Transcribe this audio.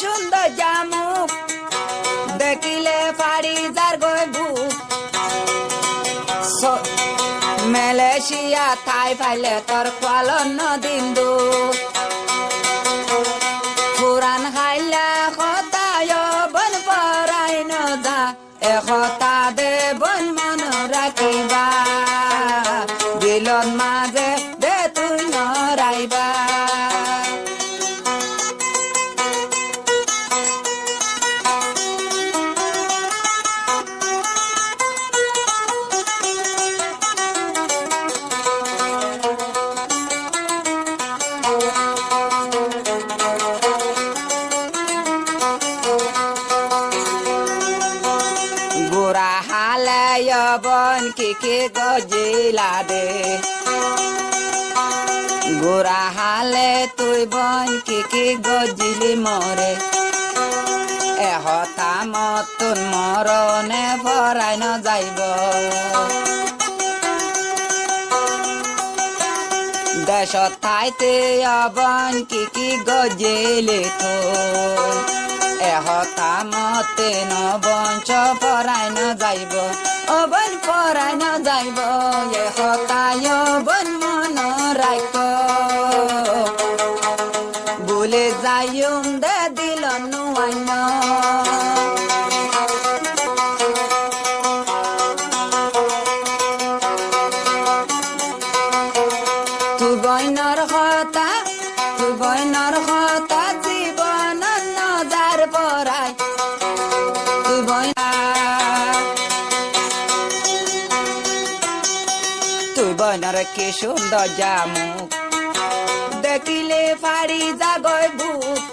সুন্দর জামুক দেখিলে ফাড়ি যার গই বুক মালয়েশিয়া থাই ফাইলে তোর খোয়ালন দিন্দু পুরান খাইলা খতায় বন পরাই নদা এখতা দে বন মন রাখিবা দিলন মাঝে দে তুই নরাইবা বন কি গজিলা দে গোরা হালে তুই বন কি গজিলি মরে এহতা মতন মরণে ভরাই ন যাইব দেশ ঠাইতে অবন কি গজিলি তুই এহতা মতে নবঞ্চ পরাই ন যাইব অবন পরাই ন যাইব এহতায় বন মন রাখ বলে যাইম দে দিল নুয়াইন তুই বইনর কথা জীবন নজার পরাই তুই বইনর কি সুন্দর জামুক দেখিলে ফাড়ি জাগয় বুক